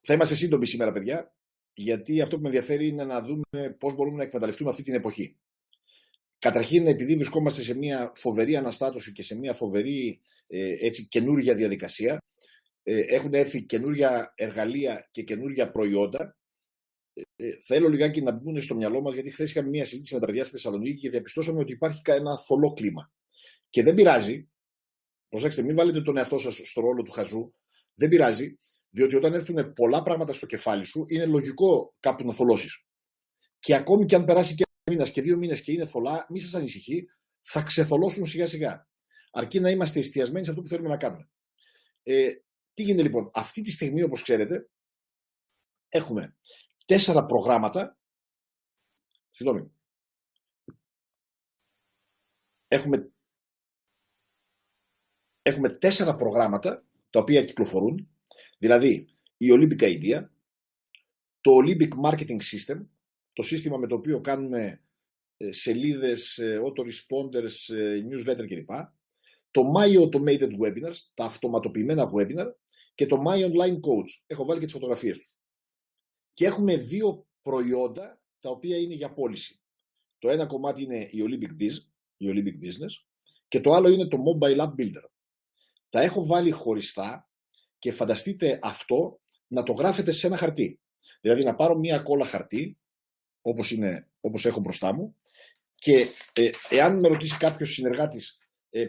Θα είμαστε σύντομοι σήμερα, παιδιά, γιατί αυτό που με ενδιαφέρει είναι να δούμε πώς μπορούμε να εκμεταλλευτούμε αυτή την εποχή. Καταρχήν, επειδή βρισκόμαστε σε μια φοβερή αναστάτωση και σε μια φοβερή καινούργια διαδικασία, έχουν έρθει καινούργια εργαλεία και καινούργια προϊόντα. Θέλω λιγάκι να μπουν στο μυαλό μας, γιατί χθες είχαμε μια συζήτηση με τα παιδιά στη Θεσσαλονίκη και διαπιστώσαμε ότι υπάρχει ένα θολό κλίμα. Και δεν πειράζει, προσέξτε, μην βάλετε τον εαυτό σας στο ρόλο του χαζού, δεν πειράζει, διότι όταν έρθουν πολλά πράγματα στο κεφάλι σου, είναι λογικό κάπου να θολώσεις. Και ακόμη και αν περάσει και ένα μήνας και 2 μήνες και είναι θολά, μη σας ανησυχεί, θα ξεθολώσουν σιγά σιγά. Αρκεί να είμαστε εστιασμένοι σε αυτό που θέλουμε να κάνουμε. Τι γίνεται λοιπόν, αυτή τη στιγμή, όπως ξέρετε, έχουμε 4 προγράμματα. Συγγνώμη. Έχουμε 4 προγράμματα τα οποία κυκλοφορούν, δηλαδή η Olympic Idea, το Olympic Marketing System, το σύστημα με το οποίο κάνουμε σελίδες, autoresponders, newsletter κλπ. Το My Automated Webinars, τα αυτοματοποιημένα webinar και το My Online Coach. Έχω βάλει και τις φωτογραφίες του. Και έχουμε 2 προϊόντα τα οποία είναι για πώληση. Το ένα κομμάτι είναι η Olympic Business και το άλλο είναι το Mobile App Builder. Τα έχω βάλει χωριστά και φανταστείτε αυτό να το γράφετε σε ένα χαρτί. Δηλαδή να πάρω μία κόλλα χαρτί, όπως έχω μπροστά μου, και εάν με ρωτήσει κάποιος συνεργάτης,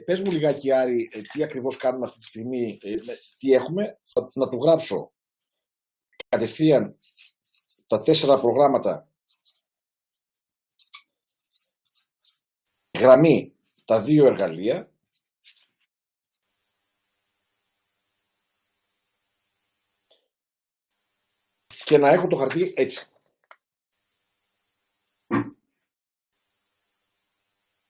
πες μου λιγάκι Άρη, τι ακριβώς κάνουμε αυτή τη στιγμή, τι έχουμε, να του γράψω κατευθείαν τα 4 προγράμματα, γραμμή τα 2 εργαλεία, και να έχω το χαρτί έτσι.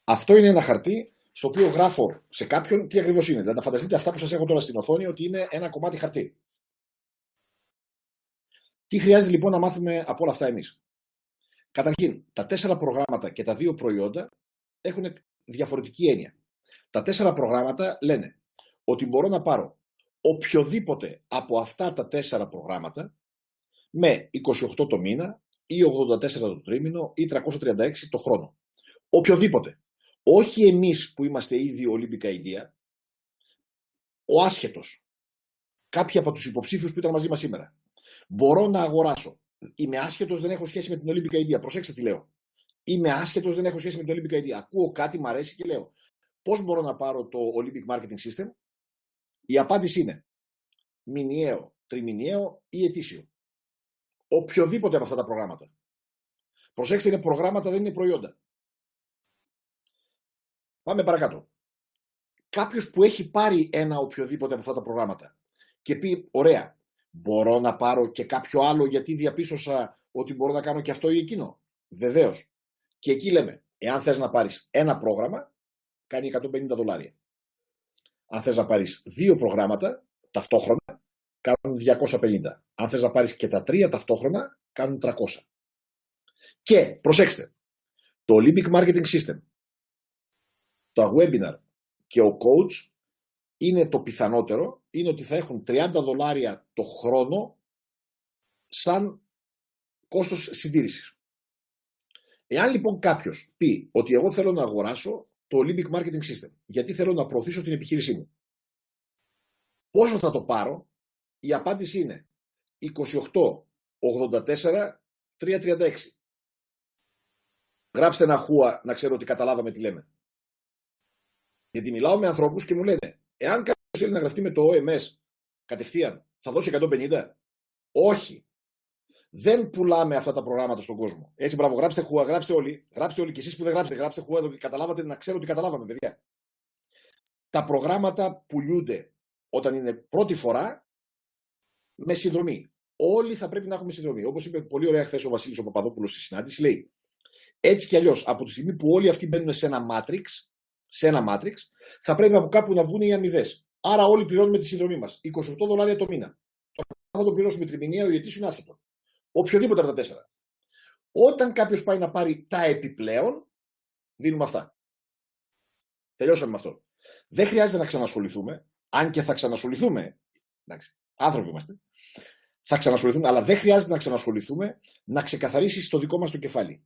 Αυτό είναι ένα χαρτί στο οποίο γράφω σε κάποιον τι ακριβώς είναι. Δηλαδή να φανταστείτε αυτά που σας έχω τώρα στην οθόνη ότι είναι ένα κομμάτι χαρτί. Τι χρειάζεται λοιπόν να μάθουμε από όλα αυτά εμείς? Καταρχήν, τα 4 προγράμματα και τα 2 προϊόντα έχουν διαφορετική έννοια. Τα 4 προγράμματα λένε ότι μπορώ να πάρω οποιοδήποτε από αυτά τα 4 προγράμματα με 28 το μήνα ή 84 το τρίμηνο ή 336 το χρόνο. Οποιοδήποτε. Όχι εμείς που είμαστε ήδη Olympic Idea, ο άσχετος. Κάποιοι από τους υποψήφιους που ήταν μαζί μας σήμερα. Μπορώ να αγοράσω. Είμαι άσχετος, δεν έχω σχέση με την Olympic Idea. Προσέξτε τι λέω. Είμαι άσχετος, δεν έχω σχέση με την Olympic Idea. Ακούω κάτι, μ' αρέσει και λέω. Πώς μπορώ να πάρω το Olympic Marketing System? Η απάντηση είναι μηνιαίο, τριμηνιαίο ή ετήσιο. Οποιοδήποτε από αυτά τα προγράμματα. Προσέξτε, είναι προγράμματα, δεν είναι προϊόντα. Πάμε παρακάτω. Κάποιος που έχει πάρει ένα οποιοδήποτε από αυτά τα προγράμματα και πει, ωραία, μπορώ να πάρω και κάποιο άλλο γιατί διαπίστωσα ότι μπορώ να κάνω και αυτό ή εκείνο? Βεβαίως. Και εκεί λέμε, εάν θες να πάρεις ένα πρόγραμμα, κάνει $150. Αν θες να πάρεις 2 προγράμματα ταυτόχρονα, κάνουν 250. Αν θες να πάρεις και τα 3 ταυτόχρονα, κάνουν 300. Και, προσέξτε, το Olympic Marketing System, το webinar και ο coach είναι το πιθανότερο, είναι ότι θα έχουν $30 το χρόνο σαν κόστος συντήρησης. Εάν λοιπόν κάποιος πει ότι εγώ θέλω να αγοράσω το Olympic Marketing System, γιατί θέλω να προωθήσω την επιχείρησή μου, πόσο θα το πάρω? Η απάντηση είναι 28, 84, 336. Γράψτε ένα χούα να ξέρω ότι καταλάβαμε τι λέμε. Γιατί μιλάω με ανθρώπους και μου λένε, εάν κάποιος θέλει να γραφτεί με το OMS κατευθείαν, θα δώσει 150? Όχι. Δεν πουλάμε αυτά τα προγράμματα στον κόσμο. Έτσι, μπράβο, γράψτε χούα, γράψτε όλοι. Γράψτε όλοι και εσείς που δεν γράψετε, γράψτε χούα εδώ και καταλάβατε, να ξέρω ότι καταλάβαμε, παιδιά. Τα προγράμματα πουλούνται όταν είναι πρώτη φορά με συνδρομή. Όλοι θα πρέπει να έχουμε συνδρομή. Όπως είπε πολύ ωραία χθες ο Βασίλης ο Παπαδόπουλος στη συνάντηση, λέει, έτσι κι αλλιώς, από τη στιγμή που όλοι αυτοί μπαίνουν σε ένα matrix, θα πρέπει από κάπου να βγουν οι αμοιβές. Άρα όλοι πληρώνουμε τη συνδρομή μας. $28 το μήνα. Θα το πληρώσουμε τριμηνιαίο ή ετήσιο, είναι άσχετο. Οποιοδήποτε από τα 4. Όταν κάποιος πάει να πάρει τα επιπλέον, δίνουμε αυτά. Τελειώσαμε με αυτό. Δεν χρειάζεται να ξανασχοληθούμε, αν και θα ξανασχοληθούμε. Εντάξει, άνθρωποι είμαστε. θα ξανασχοληθούμε, αλλά δεν χρειάζεται να ξανασχοληθούμε να ξεκαθαρίσει το δικό μας το κεφάλι.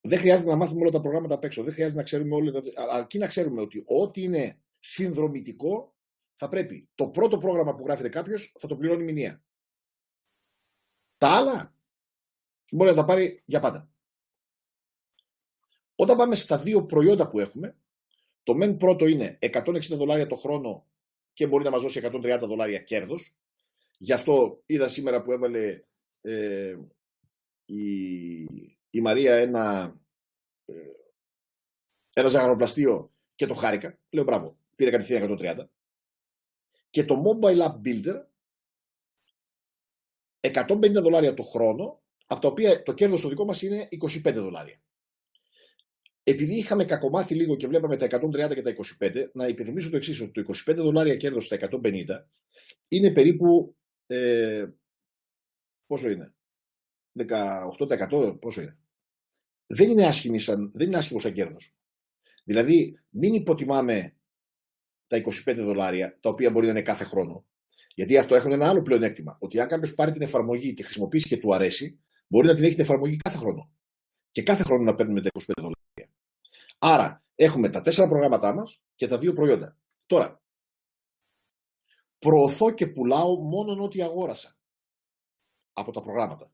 Δεν χρειάζεται να μάθουμε όλα τα προγράμματα απ' έξω. Δεν χρειάζεται να ξέρουμε όλα. Αρκεί να ξέρουμε ότι ό,τι είναι συνδρομητικό θα πρέπει το πρώτο πρόγραμμα που γράφεται κάποιος θα το πληρώνει μηνιαία. Τα άλλα μπορεί να τα πάρει για πάντα. Όταν πάμε στα δύο προϊόντα που έχουμε, το μεν πρώτο είναι $160 το χρόνο και μπορεί να μας δώσει $130 κέρδος. Γι' αυτό είδα σήμερα που έβαλε η Μαρία ένα ζαχαροπλαστείο και το χάρηκα. Λέω μπράβο, πήρε κατευθείαν 130. Και το Mobile App Builder, $150 το χρόνο, από τα οποία το κέρδος το δικό μας είναι $25. Επειδή είχαμε κακομάθει λίγο και βλέπαμε τα 130 και τα 25, να υπενθυμίσω το εξής, ότι το $25 κέρδος στα 150 είναι περίπου, πόσο είναι, 18%, πόσο είναι. Δεν είναι άσχημο σαν κέρδος. Δηλαδή, μην υποτιμάμε τα $25, τα οποία μπορεί να είναι κάθε χρόνο. Γιατί αυτό έχουν ένα άλλο πλεονέκτημα. Ότι αν κάποιος πάρει την εφαρμογή και χρησιμοποιήσει και του αρέσει, μπορεί να την έχει την εφαρμογή κάθε χρόνο. Και κάθε χρόνο να παίρνουμε τα $25. Άρα, έχουμε τα 4 προγράμματά μας και τα 2 προϊόντα. Τώρα, προωθώ και πουλάω μόνον ό,τι αγόρασα από τα προγράμματα.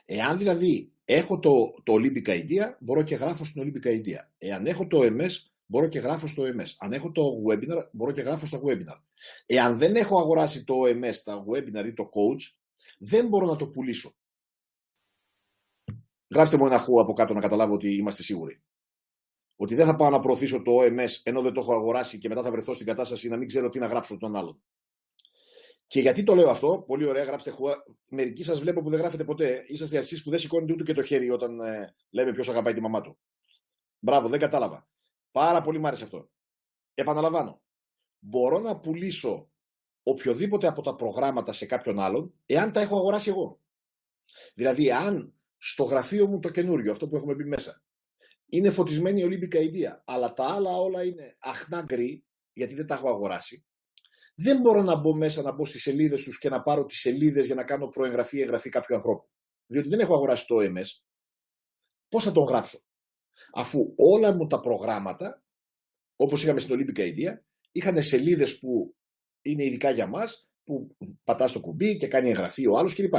Εάν δηλαδή έχω το Olympic Idea, μπορώ και γράφω στην Olympic Idea. Εάν έχω το MS, μπορώ και γράφω στο MS. Αν έχω το Webinar, μπορώ και γράφω στα Webinar. Εάν δεν έχω αγοράσει το MS, τα Webinar ή το Coach, δεν μπορώ να το πουλήσω. Γράψτε μου ένα χου από κάτω να καταλάβω ότι είμαστε σίγουροι. Ότι δεν θα πάω να προωθήσω το OMS ενώ δεν το έχω αγοράσει και μετά θα βρεθώ στην κατάσταση να μην ξέρω τι να γράψω τον άλλον. Και γιατί το λέω αυτό, πολύ ωραία, γράψτε χουά. Μερικοί σας βλέπω που δεν γράφετε ποτέ. Είσαστε εσείς που δεν σηκώνετε ούτε και το χέρι όταν λέμε ποιος αγαπάει τη μαμά του. Μπράβο, δεν κατάλαβα. Πάρα πολύ μ' άρεσε αυτό. Επαναλαμβάνω. Μπορώ να πουλήσω οποιοδήποτε από τα προγράμματα σε κάποιον άλλον, εάν τα έχω αγοράσει εγώ. Δηλαδή, αν στο γραφείο μου το καινούριο, αυτό που έχουμε πει μέσα, είναι φωτισμένη η Olympic Idea, αλλά τα άλλα όλα είναι αχνά γκρι, γιατί δεν τα έχω αγοράσει, δεν μπορώ να μπω μέσα, να μπω στις σελίδες τους και να πάρω τις σελίδες για να κάνω προεγγραφή ή εγγραφή κάποιου ανθρώπου. Διότι δεν έχω αγοράσει το OMS. Πώς θα τον γράψω? Αφού όλα μου τα προγράμματα, όπως είχαμε στην Olympic Idea, είχαν σελίδες που είναι ειδικά για μας, που πατάς το κουμπί και κάνει εγγραφή ο άλλος κλπ.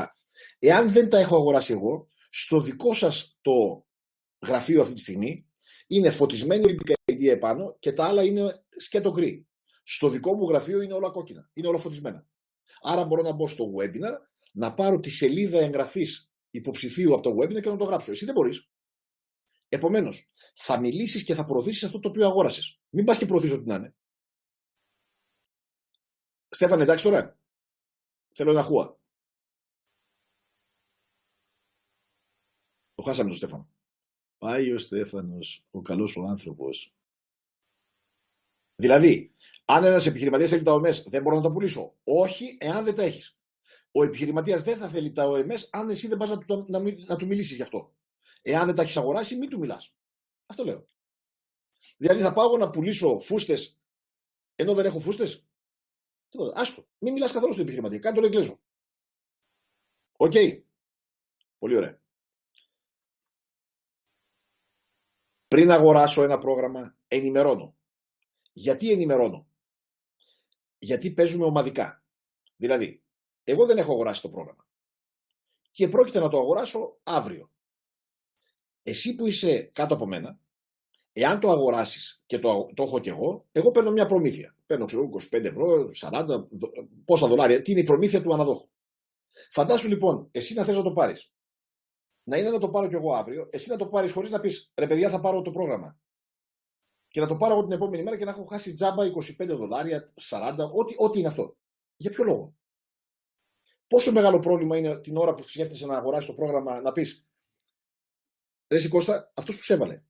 Εάν δεν τα έχω αγοράσει εγώ, στο δικό σας το γραφείο αυτή τη στιγμή είναι φωτισμένη Olympic Idea επάνω και τα άλλα είναι σκέτο γκρι. Στο δικό μου γραφείο είναι όλα κόκκινα, είναι όλα φωτισμένα. Άρα μπορώ να μπω στο webinar, να πάρω τη σελίδα εγγραφής υποψηφίου από το webinar και να το γράψω. Εσύ δεν μπορείς. Επομένως, θα μιλήσεις και θα προωθήσεις αυτό το οποίο αγόρασες. Μην πας και προωθείς ό,τι να είναι. Στέφανε, εντάξει τώρα. Θέλω ένα χούα. Το χάσαμε τον Στέφανο. Πάει ο Στέφανος, ο καλός ο άνθρωπος. Δηλαδή, αν ένας επιχειρηματίας θέλει τα OMS, δεν μπορώ να τα πουλήσω. Όχι, εάν δεν τα έχεις. Ο επιχειρηματίας δεν θα θέλει τα OMS αν εσύ δεν πας να του μιλήσεις γι' αυτό. Εάν δεν τα έχεις αγοράσει, μην του μιλάς. Αυτό λέω. Δηλαδή, θα πάω να πουλήσω φούστες ενώ δεν έχω φούστες. Άστο. Μην μιλάς καθόλου στον επιχειρηματία. Κάνε τον εγκλέζο. Οκ. Πολύ ωραία. Πριν αγοράσω ένα πρόγραμμα, ενημερώνω. Γιατί ενημερώνω? Γιατί παίζουμε ομαδικά. Δηλαδή, εγώ δεν έχω αγοράσει το πρόγραμμα και πρόκειται να το αγοράσω αύριο. Εσύ που είσαι κάτω από μένα, εάν το αγοράσεις και το έχω κι εγώ παίρνω μια προμήθεια. Παίρνω, ξέρω, 25 ευρώ, 40, πόσα δολάρια. Τι είναι η προμήθεια του αναδόχου. Φαντάσου λοιπόν, εσύ να θες να το πάρεις. Να είναι να το πάρω κι εγώ αύριο, εσύ να το πάρεις χωρίς να πεις ρε παιδιά, θα πάρω το πρόγραμμα. Και να το πάρω εγώ την επόμενη μέρα και να έχω χάσει τζάμπα 25 δολάρια, 40, ό,τι είναι αυτό. Για ποιο λόγο? Πόσο μεγάλο πρόβλημα είναι την ώρα που σκέφτεσαι να αγοράσεις το πρόγραμμα να πεις ρε Κώστα, αυτός που σε έβαλε,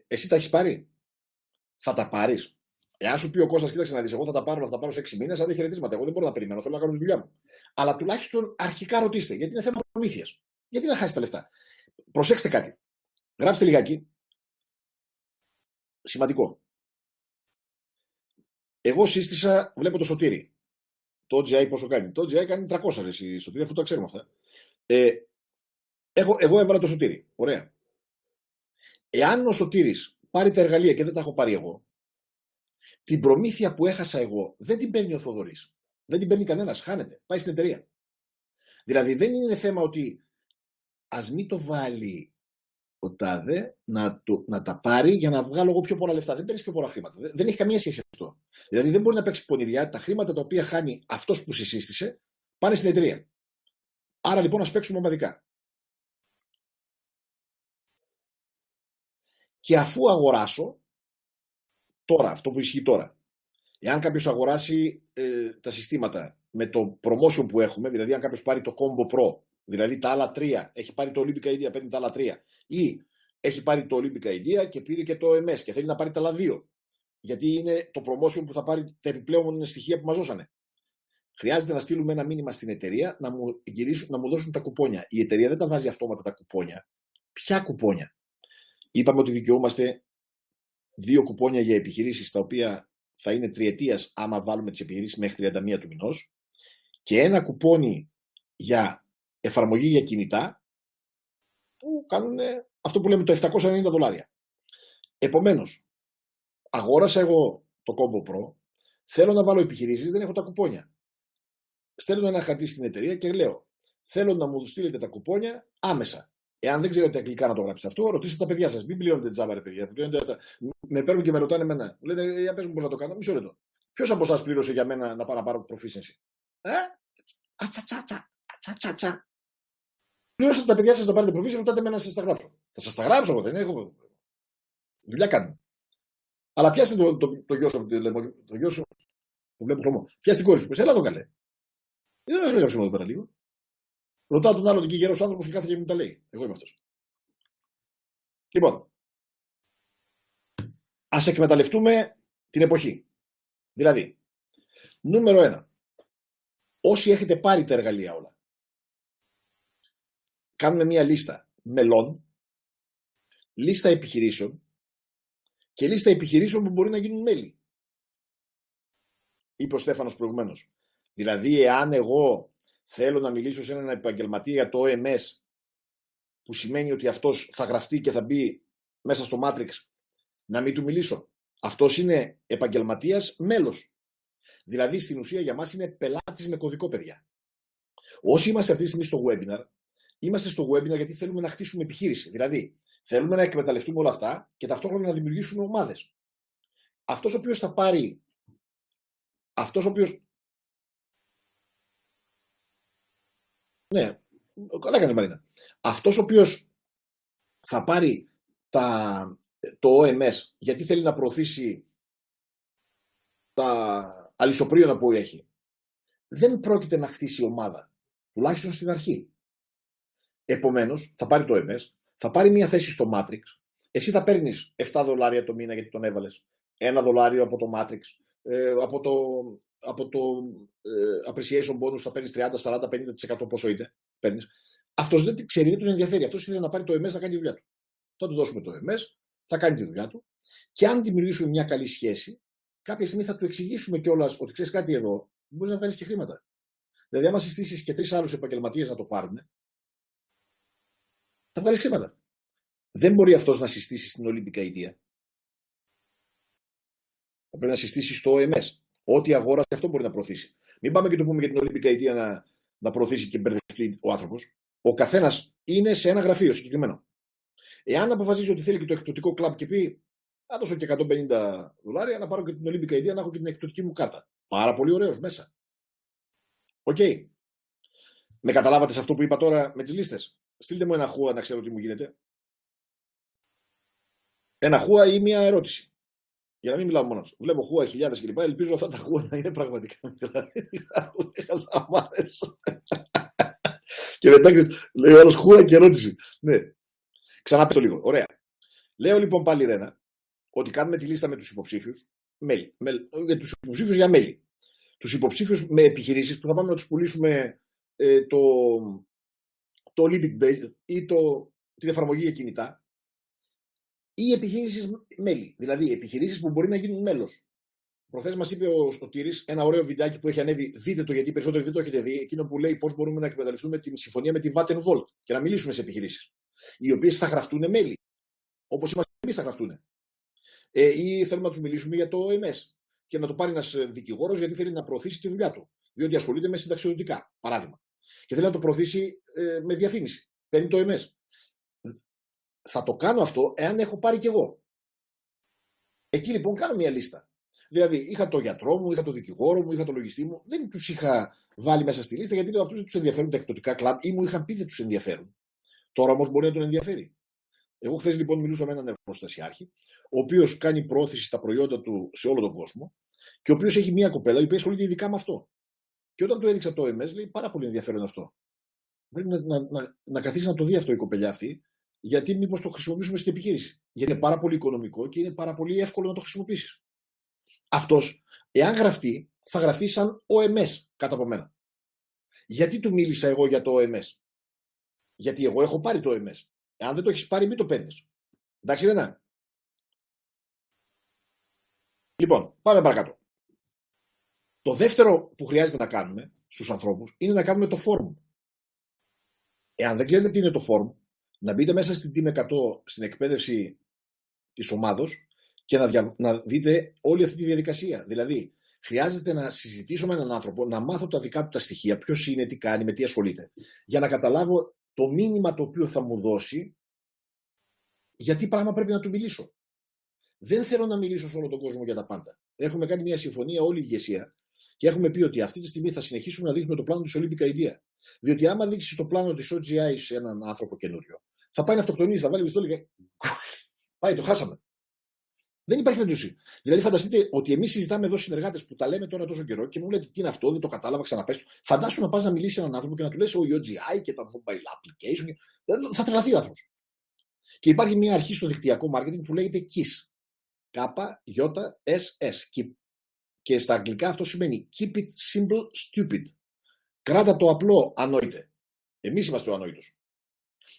εσύ τα έχεις πάρει? Θα τα πάρεις? Εάν σου πει ο Κώστας, κοίταξε να δεις, εγώ θα τα πάρω σε 6 μήνες, αν δεν χαιρετίσματα. Εγώ δεν μπορώ να περιμένω, θέλω να κάνω τη δουλειά μου. Αλλά τουλάχιστον αρχικά ρωτήστε, γιατί είναι θέμα προμήθειας. Γιατί να χάσει τα λεφτά? Προσέξτε κάτι. Γράψτε λιγάκι. Σημαντικό. Εγώ σύστησα, βλέπω το Σωτήρι. Το GI πόσο κάνει? Το GI κάνει 300 εσύ, Σωτήρη, αυτό τα ξέρουμε αυτά. Εγώ έβαλα το Σωτήρη. Ωραία. Εάν ο Σωτήρης πάρει τα εργαλεία και δεν τα έχω πάρει εγώ, την προμήθεια που έχασα εγώ δεν την παίρνει ο Θοδωρής. Δεν την παίρνει κανένας. Χάνεται. Πάει στην εταιρεία. Δηλαδή δεν είναι θέμα ότι ας μην το βάλει ο τάδε να τα πάρει για να βγάλω εγώ πιο πολλά λεφτά. Δεν παίρνει πιο πολλά χρήματα. Δεν έχει καμία σχέση αυτό. Δηλαδή δεν μπορεί να παίξει πονηριά. Τα χρήματα τα οποία χάνει αυτός που συσύστησε πάνε στην εταιρεία. Άρα λοιπόν ας παίξουμε ομαδικά. Και αφού αγοράσω, τώρα, αυτό που ισχύει τώρα, εάν κάποιος αγοράσει τα συστήματα με το promotion που έχουμε, δηλαδή αν κάποιος πάρει το Combo Pro, δηλαδή τα άλλα 3, έχει πάρει το Olympic Idea, παίρνει τα άλλα 3, ή έχει πάρει το Olympic Idea και πήρε και το MS και θέλει να πάρει τα άλλα 2, γιατί είναι το promotion που θα πάρει τα επιπλέον στοιχεία που μας δώσανε. Χρειάζεται να στείλουμε ένα μήνυμα στην εταιρεία να μου δώσουν τα κουπόνια. Η εταιρεία δεν τα βάζει αυτόματα τα κουπόνια. Ποια κουπόνια? Είπαμε ότι δικαιούμαστε 2 κουπόνια για επιχειρήσεις, τα οποία θα είναι τριετίας άμα βάλουμε τις επιχειρήσεις μέχρι 31 του μηνός, και ένα κουπόνι για εφαρμογή για κινητά που κάνουν αυτό που λέμε το $790. Επομένως, αγόρασα εγώ το Combo Pro, θέλω να βάλω επιχειρήσεις, δεν έχω τα κουπόνια. Στέλνω ένα χαρτί στην εταιρεία και λέω: θέλω να μου στείλετε τα κουπόνια άμεσα. Εάν δεν ξέρετε αγγλικά να το γράψετε αυτό, ρωτήστε τα παιδιά σας. Μην πληρώνετε τζάμπα, ρε παιδιά. Με παίρνουν και με ρωτάνε εμένα. Μου λένε: για πες μου πώς να το κάνω. Μισό λεπτό. Ποιος από εσάς πλήρωσε για μένα να πάω να πάρω proficiency? Ατσατσατσα. Πλήρωσατε τα παιδιά σας να πάρετε proficiency, ρωτάτε εμένα να σας τα γράψω. Θα σας τα γράψω εγώ, δεν έχω. Δουλειά κάνω. Αλλά πιάστε το γιο σου, το γιο σου που βλέπω χρωμό. Πιάστε την κόρη σου. Έλα εδώ καλέ. Δεν έγραψε εδώ πέρα λίγο. Ρωτάω τον άλλον εκεί γερός άνθρωπος και κάθεται και μου τα λέει. Εγώ είμαι αυτός. Λοιπόν, ας εκμεταλλευτούμε την εποχή. Δηλαδή, νούμερο 1. Όσοι έχετε πάρει τα εργαλεία όλα, κάνουμε μια λίστα μελών, λίστα επιχειρήσεων και λίστα επιχειρήσεων που μπορεί να γίνουν μέλη. Είπε ο Στέφανος προηγουμένως. Δηλαδή, εάν εγώ θέλω να μιλήσω σε έναν επαγγελματία για το OMS, που σημαίνει ότι αυτός θα γραφτεί και θα μπει μέσα στο Matrix, να μην του μιλήσω. Αυτός είναι επαγγελματίας μέλος. Δηλαδή στην ουσία για μας είναι πελάτης με κωδικό, παιδιά. Όσοι είμαστε αυτή τη στιγμή στο webinar, είμαστε στο webinar γιατί θέλουμε να χτίσουμε επιχείρηση. Δηλαδή θέλουμε να εκμεταλλευτούμε όλα αυτά και ταυτόχρονα να δημιουργήσουμε ομάδες. Αυτός ο οποίος θα πάρει, ναι, καλά έκανε Μαρίνα. Αυτός ο οποίος θα πάρει το OMS γιατί θέλει να προωθήσει τα αλυσοπρίωνα που έχει, δεν πρόκειται να χτίσει ομάδα, τουλάχιστον στην αρχή. Επομένως, θα πάρει το OMS, θα πάρει μια θέση στο Matrix, εσύ θα παίρνεις $7 το μήνα γιατί τον έβαλες, $1 από το Matrix, από το appreciation bonus θα παίρνεις 30, 40, 50% πόσο είτε παίρνεις. Αυτός δεν ξέρει, δεν τον ενδιαφέρει. Αυτός ήθελε να πάρει το MS να κάνει τη δουλειά του. Θα του δώσουμε το MS, θα κάνει τη δουλειά του και αν δημιουργήσουμε μια καλή σχέση, κάποια στιγμή θα του εξηγήσουμε κιόλας ότι ξέρεις κάτι εδώ, μπορείς να βγάλεις και χρήματα. Δηλαδή, άμα συστήσεις και 3 άλλους επαγγελματίες να το πάρουν, θα βγάλεις χρήματα. Δεν μπορεί αυτός να συστήσει στην Olympic Idea. Θα πρέπει να συστήσει στο OMS. Ό,τι αγόρασε αυτό μπορεί να προωθήσει. Μην πάμε και το πούμε για την Olympic Idea να προωθήσει και μπερδευτεί ο άνθρωπος. Ο καθένας είναι σε ένα γραφείο συγκεκριμένο. Εάν αποφασίζει ότι θέλει και το εκπτωτικό κλαμπ και πει, θα δώσω και $150 να πάρω και την Olympic Idea να έχω και την εκπτωτική μου κάρτα. Πάρα πολύ ωραίος μέσα. Οκ. Με καταλάβατε σε αυτό που είπα τώρα με τις λίστες? Στείλτε μου ένα χούα να ξέρω τι μου γίνεται. Ένα χούα ή μια ερώτηση. Για να μην μιλάω μόνος. Βλέπω χούα χιλιάδες κλπ. Ελπίζω αυτά τα χούα να είναι πραγματικά. Και μετά λέει ο άλλος χούα και ερώτηση. Ναι. Ξανά πες το λίγο. Ωραία. Λέω λοιπόν πάλι Ρένα ότι κάνουμε τη λίστα με τους υποψήφιους. Για τους υποψήφιους για μέλη. Τους υποψήφιους με επιχειρήσεις που θα πάμε να τους πουλήσουμε το Olympic Base ή την εφαρμογή για κινητά. Ή επιχειρήσεις μέλη. Δηλαδή επιχειρήσεις που μπορεί να γίνουν μέλος. Προχθές μας είπε ο Τήρης ένα ωραίο βιντεάκι που έχει ανέβει. Δείτε το, γιατί περισσότεροι δεν το έχετε δει. Εκείνο που λέει πώς μπορούμε να εκμεταλλευτούμε την συμφωνία με τη Vattenfall και να μιλήσουμε σε επιχειρήσεις, οι οποίες θα γραφτούν μέλη, όπως είμαστε εμείς θα γραφτούν. Ή θέλουμε να τους μιλήσουμε για το OMS και να το πάρει ένας δικηγόρος γιατί θέλει να προωθήσει τη δουλειά του. Διότι ασχολείται με συνταξιοδοτικά, παράδειγμα. Και θέλει να το προωθήσει με διαφήμιση. Παίρνει το OMS. Θα το κάνω αυτό εάν έχω πάρει κι εγώ. Εκεί λοιπόν κάνω μια λίστα. Δηλαδή, είχα τον γιατρό μου, είχα τον δικηγόρο μου, είχα τον λογιστή μου. Δεν τους είχα βάλει μέσα στη λίστα γιατί λέω αυτούς δεν τους ενδιαφέρουν τα εκπτωτικά κλαμπ ή μου είχαν πει δεν τους ενδιαφέρουν. Τώρα όμως μπορεί να τον ενδιαφέρει. Εγώ χθες λοιπόν μιλούσα με έναν εργοστασιάρχη, ο οποίος κάνει πρόθεση στα προϊόντα του σε όλο τον κόσμο και ο οποίος έχει μια κοπέλα η οποία ασχολείται ειδικά με αυτό. Και όταν του έδειξα το OMS, λέει πάρα πολύ ενδιαφέρον αυτό. Πρέπει να καθίσει να το δει αυτό η κοπελιά αυτή, γιατί μήπως το χρησιμοποιήσουμε στην επιχείρηση. Γιατί είναι πάρα πολύ οικονομικό και είναι πάρα πολύ εύκολο να το χρησιμοποιήσεις. Αυτός, εάν γραφτεί, θα γραφτεί σαν OMS κάτω από μένα. Γιατί του μίλησα εγώ για το OMS? Γιατί εγώ έχω πάρει το OMS. Αν δεν το έχεις πάρει, μην το παίρνεις. Εντάξει, Ρενά. Λοιπόν, πάμε παρακάτω. Το δεύτερο που χρειάζεται να κάνουμε στους ανθρώπους είναι να κάνουμε το form. Εάν δεν ξέρετε τι είναι το form, να μπείτε μέσα στην Team 100 στην εκπαίδευση της ομάδος και να δείτε όλη αυτή τη διαδικασία. Δηλαδή, χρειάζεται να συζητήσω με έναν άνθρωπο, να μάθω τα δικά του τα στοιχεία, ποιος είναι, τι κάνει, με τι ασχολείται, για να καταλάβω το μήνυμα το οποίο θα μου δώσει, γιατί πράγμα πρέπει να του μιλήσω. Δεν θέλω να μιλήσω σε όλο τον κόσμο για τα πάντα. Έχουμε κάνει μια συμφωνία όλη η ηγεσία και έχουμε πει ότι αυτή τη στιγμή θα συνεχίσουμε να δείχνουμε το πλάνο της Olympic Idea. Διότι άμα δείξει το πλάνο της OGI σε έναν άνθρωπο καινούριο, θα πάει να αυτοκτονήσει, θα βάλει πιστόλι και. Πάει, το χάσαμε. Δεν υπάρχει περίπτωση. Δηλαδή, φανταστείτε ότι εμείς συζητάμε εδώ συνεργάτες που τα λέμε τώρα τόσο καιρό και μου λέτε τι είναι αυτό, δεν το κατάλαβα, ξαναπες το. Φαντάσου να πας να μιλήσει σε έναν άνθρωπο και να του λες ο OGI και τα mobile application. Θα τρελαθεί ο άνθρωπος. Και υπάρχει μια αρχή στο δικτυακό marketing που λέγεται KISS. KYSS. Και στα αγγλικά αυτό σημαίνει Keep it simple, stupid. Κράτα το απλό, ανόητε. Εμείς είμαστε ο ανόητος.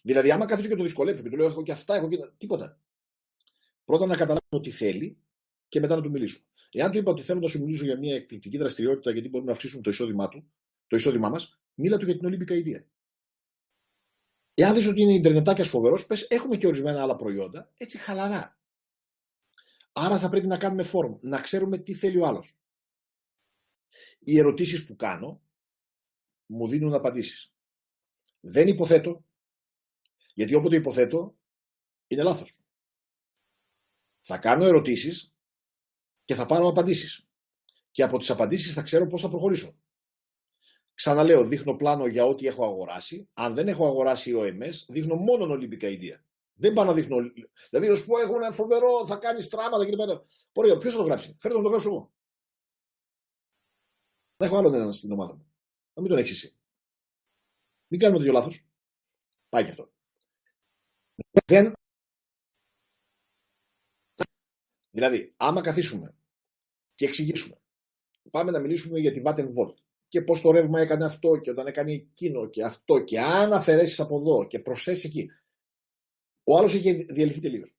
Δηλαδή, άμα καθίσω και το δυσκολέψω και του λέω έχω και αυτά, έχω και τίποτα. Πρώτα να καταλάβω τι θέλει και μετά να του μιλήσω. Εάν του είπα ότι θέλω να σου μιλήσω για μια εκπληκτική δραστηριότητα γιατί μπορούμε να αυξήσουμε το εισόδημά μας, μίλα του για την Olympic Idea. Εάν δεις ότι είναι ιντερνετάκιας φοβερός, πες έχουμε και ορισμένα άλλα προϊόντα, έτσι χαλαρά. Άρα θα πρέπει να κάνουμε φόρμ, να ξέρουμε τι θέλει ο άλλος. Οι ερωτήσεις που κάνω μου δίνουν απαντήσεις. Δεν υποθέτω, γιατί όποτε υποθέτω είναι λάθος. Θα κάνω ερωτήσεις και θα πάρω απαντήσεις. Και από τις απαντήσεις θα ξέρω πώς θα προχωρήσω. Ξαναλέω, δείχνω πλάνο για ό,τι έχω αγοράσει. Αν δεν έχω αγοράσει OMS, δείχνω μόνο Olympic Idea. Δεν πάω να δείχνω. Δηλαδή, να σου πω, έχω ένα φοβερό, θα κάνει στράμματα και πέρα. Ωραία, ποιος θα το γράψει? Φέρτε να το γράψω εγώ. Θα έχω άλλον έναν στην ομάδα μου. Να μην τον έχεις εσύ. Μην κάνουμε τέτοιο λάθος. Πάει και αυτό. Δηλαδή, άμα καθίσουμε και εξηγήσουμε, πάμε να μιλήσουμε για τη Vattenfall και πώς το ρεύμα έκανε αυτό και όταν έκανε εκείνο και αυτό και αν αφαιρέσεις από εδώ και προσθέσεις εκεί, ο άλλος έχει διαλυθεί τελείως.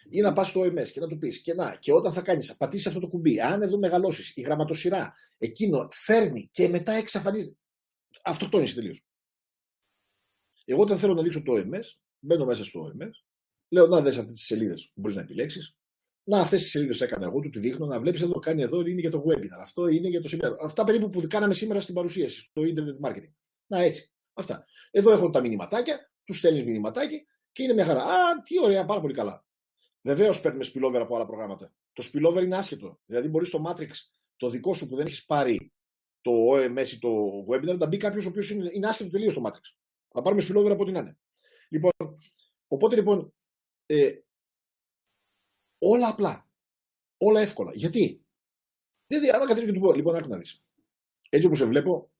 Ή να πας στο OMS και να του πεις και όταν θα κάνεις, πατήσεις αυτό το κουμπί, αν εδώ μεγαλώσεις, η γραμματοσυρά, εκείνο φέρνει και μετά εξαφανίζεται. Αυτοκτόνησε τελείως. Εγώ όταν θέλω να δείξω το OMS, μπαίνω μέσα στο OMS, λέω να δες αυτές τις σελίδες που μπορείς να επιλέξεις. Να, αυτές τις σελίδες έκανα εγώ, του τη δείχνω, να βλέπεις εδώ, κάνει εδώ, είναι για το webinar, αυτό είναι για το seminar. Αυτά περίπου που κάναμε σήμερα στην παρουσίαση, στο internet marketing. Να, έτσι. Αυτά. Εδώ έχω τα μηνυματάκια, του στέλνεις μηνυματάκι και είναι μια χαρά. Α, τι ωραία, πάρα πολύ καλά. Βεβαίως παίρνουμε spillover από άλλα προγράμματα. Το spillover είναι άσχετο. Δηλαδή, μπορεί στο Matrix το δικό σου που δεν έχει πάρει το OMS ή το webinar, να μπει κάποιο ο οποίος είναι άσχετο τελείως στο Matrix. Θα πάρουμε spillover από ό,τι να είναι. Λοιπόν, οπότε λοιπόν. Όλα απλά. Όλα εύκολα. Γιατί? Δηλαδή, άμα καθίσω και του πω, λοιπόν, άκου να δεις. Έτσι όπως σε βλέπω,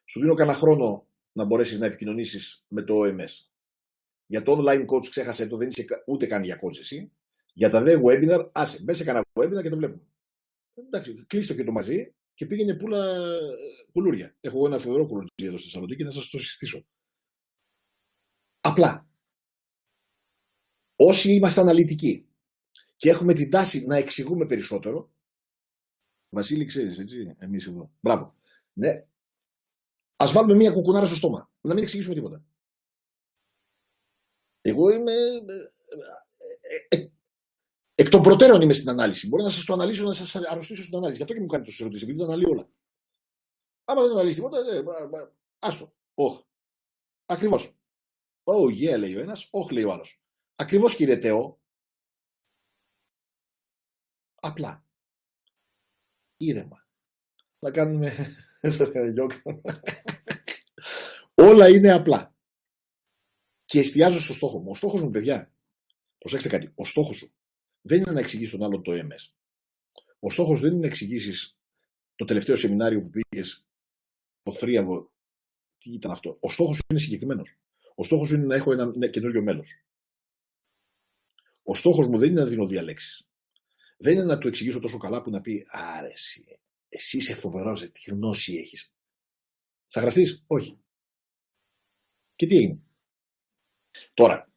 σου δίνω κανένα χρόνο να μπορέσεις να επικοινωνήσεις με το OMS. Για το online coach ξέχασε το, δεν είσαι ούτε καν για coach εσύ. Για τα δε webinar, άσε, μπες σε κανένα webinar και το βλέπουμε. Εντάξει, κλείστο και το μαζί και πήγαινε πουλούρια. Έχω ένα φοβερό πουλούρι εδώ στη Θεσσαλονίκη να σας το συστήσω. Απλά. Όσοι είμαστε αναλυτικοί Και έχουμε την τάση να εξηγούμε περισσότερο. Βασίλη, ξέρεις, έτσι, εμείς εδώ. Μπράβο. Ναι. Ας βάλουμε μία κουκουνάρα στο στόμα. Να μην εξηγήσουμε τίποτα. Εγώ είμαι. Εκ των προτέρων είμαι στην ανάλυση. Μπορώ να σας το αναλύσω, να σας αρρωστήσω στην ανάλυση. Γι' αυτό και μου κάνετε τόσες ερωτήσεις, επειδή τα αναλύω όλα. Άμα δεν αναλύσει τίποτα, άστο. Όχ. Ακριβώς. Oh yeah, λέει ο ένας, όχι, λέει ο άλλος. Ακριβώς, κύριε Τεό. Απλά. Ήρεμα. Θα κάνουμε. Όλα είναι απλά. Και εστιάζω στο στόχο μου. Ο στόχος μου, παιδιά, προσέξτε κάτι. Ο στόχος σου δεν είναι να εξηγήσει τον άλλον το MS. Ο στόχος δεν είναι να εξηγήσει το τελευταίο σεμινάριο που πήγες, το θρίαβο, τι ήταν αυτό. Ο στόχος σου είναι συγκεκριμένος. Ο στόχος σου είναι να έχω ένα καινούριο μέλος. Ο στόχος μου δεν είναι να δίνω διαλέξεις. Δεν είναι να του εξηγήσω τόσο καλά που να πει «Άρε, εσύ είσαι φοβερός, τι γνώση έχεις». Θα γραφτείς? Όχι. Και τι έγινε? Τώρα,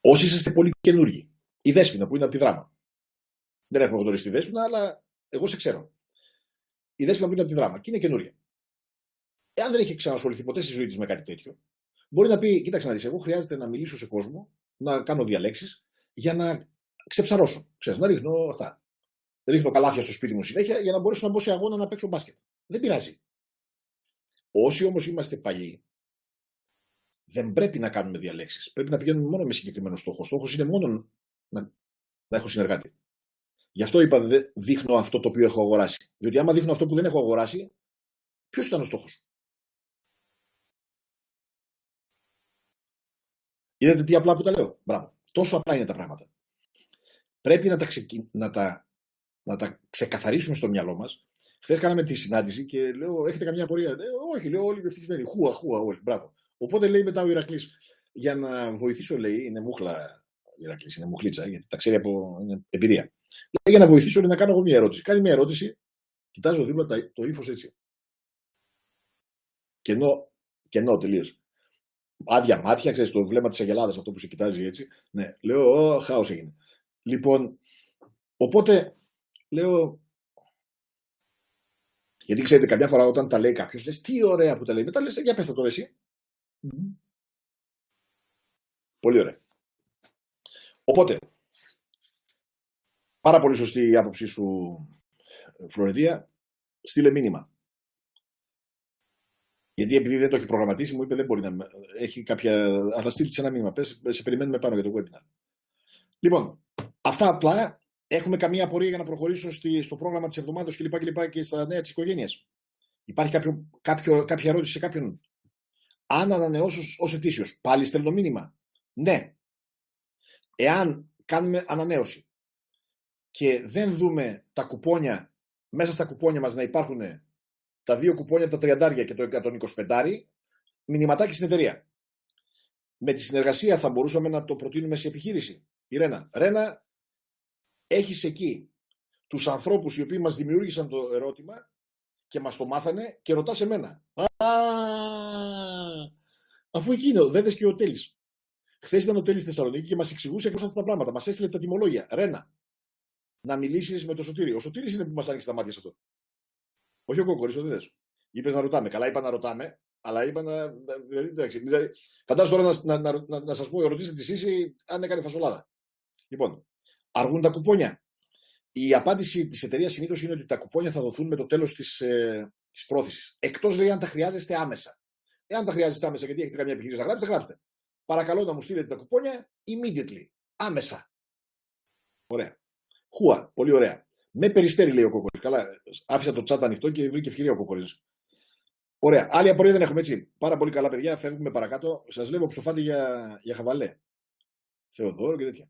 όσοι είσαστε πολύ καινούργοι, η Δέσποινα που είναι από τη Δράμα. Δεν έχουμε γνωρίσει τη Δέσποινα, αλλά εγώ σε ξέρω. Η Δέσποινα που είναι από τη Δράμα και είναι καινούρια. Εάν δεν έχει ξανασχοληθεί ποτέ στη ζωή της με κάτι τέτοιο, μπορεί να πει: Κοίταξε να δεις, εγώ χρειάζεται να μιλήσω σε κόσμο, να κάνω διαλέξεις για να ξεψαρώσω. Ξέρεις, να ρίχνω αυτά. Ρίχνω καλάθια στο σπίτι μου συνέχεια για να μπορέσω να μπω σε αγώνα να παίξω μπάσκετ. Δεν πειράζει. Όσοι όμως είμαστε παλιοί, δεν πρέπει να κάνουμε διαλέξεις. Πρέπει να πηγαίνουμε μόνο με συγκεκριμένο στόχο. Ο στόχος είναι μόνο να έχω συνεργάτη. Γι' αυτό είπα: δείχνω αυτό το οποίο έχω αγοράσει. Διότι άμα δείχνω αυτό που δεν έχω αγοράσει, ποιος ήταν ο στόχος? Είδατε τι απλά που τα λέω? Μπράβο. Τόσο απλά είναι τα πράγματα. Πρέπει να τα ξεκαθαρίσουμε στο μυαλό μας. Χθες κάναμε τη συνάντηση και λέω: Έχετε καμιά απορία? Όχι, λέω: Όλοι είναι ευτυχισμένοι. Χούα, όλοι. Μπράβο. Οπότε λέει μετά ο Ηρακλής: Για να βοηθήσω, λέει, είναι μούχλα. Ο Ηρακλής είναι μουχλίτσα, γιατί τα ξέρει από εμπειρία. Λέει: Για να βοηθήσω, λέει, να κάνω εγώ μια ερώτηση. Κάνει μια ερώτηση, κοιτάζω δίπλα το ύφος έτσι. Κενό τελείως. Άδεια μάτια, ξέρεις, το βλέμμα της αγελάδας, αυτό που σε κοιτάζει έτσι. Ναι, λέω: χάος έγινε. Λοιπόν, οπότε λέω. Γιατί ξέρετε, καμιά φορά όταν τα λέει κάποιος, λες τι ωραία που τα λέει. Μετά λες: Για πες τα τώρα εσύ. Πολύ ωραία. Οπότε, πάρα πολύ σωστή η άποψή σου, Φλωρεντία. Στείλε μήνυμα. Γιατί επειδή δεν το έχει προγραμματίσει, μου είπε δεν μπορεί να έχει κάποια. Αλλά στείλει ένα μήνυμα. Πες, σε περιμένουμε πάνω για το webinar. Λοιπόν, αυτά απλά. Έχουμε καμία απορία για να προχωρήσω στο πρόγραμμα της εβδομάδας κλπ. Και στα νέα της οικογένειας? Υπάρχει κάποια ερώτηση σε κάποιον? Αν ανανεώσω ως ετήσιος, πάλι στέλνω μήνυμα? Ναι. Εάν κάνουμε ανανέωση και δεν δούμε τα κουπόνια, μέσα στα κουπόνια μας να υπάρχουν τα 2 κουπόνια, τα 30 και το 125, μηνυματάκι στην εταιρεία. Με τη συνεργασία θα μπορούσαμε να το προτείνουμε σε επιχείρηση. Η Ρένα, έχεις εκεί τους ανθρώπους οι οποίοι μας δημιούργησαν το ερώτημα και μας το μάθανε και ρωτάς εμένα. Αφού εκεί είναι ο Δέδες και ο Τέλης. Χθες ήταν ο Τέλης στη Θεσσαλονίκη και μας εξηγούσε ακριβώς αυτά τα πράγματα. Μας έστειλε τα τιμολόγια. Ρένα, να μιλήσεις με τον Σωτήρη. Ο Σωτήρης είναι που μας άνοιξε τα μάτια σε αυτό. Όχι ο Κόκορης, ο Δέδες. Είπες να ρωτάμε. Καλά, είπα να ρωτάμε, αλλά είπα να. Δηλαδή, φαντάζομαι τώρα να σας πω, ρωτήστε τη Σύση αν έκανε φασολάδα. Λοιπόν, αργούν τα κουπόνια. Η απάντηση της εταιρείας συνήθως είναι ότι τα κουπόνια θα δοθούν με το τέλος της πρόθεσης. Εκτός, λέει, αν τα χρειάζεστε άμεσα. Εάν τα χρειάζεστε άμεσα, γιατί έχετε καμία επιχείρηση να γράψετε. Παρακαλώ να μου στείλετε τα κουπόνια immediately. Άμεσα. Ωραία. Χούα. Πολύ ωραία. Με περιστέρι, λέει ο Κόκορης. Καλά, άφησα το chat ανοιχτό και βρήκε ευκαιρία ο Κόκορης. Ωραία. Άλλη απορία δεν έχουμε, έτσι. Πάρα πολύ καλά, παιδιά. Φεύγουμε παρακάτω. Σας λέω ψοφάτε για χαβαλέ. Θεοδόρο και τέτοια.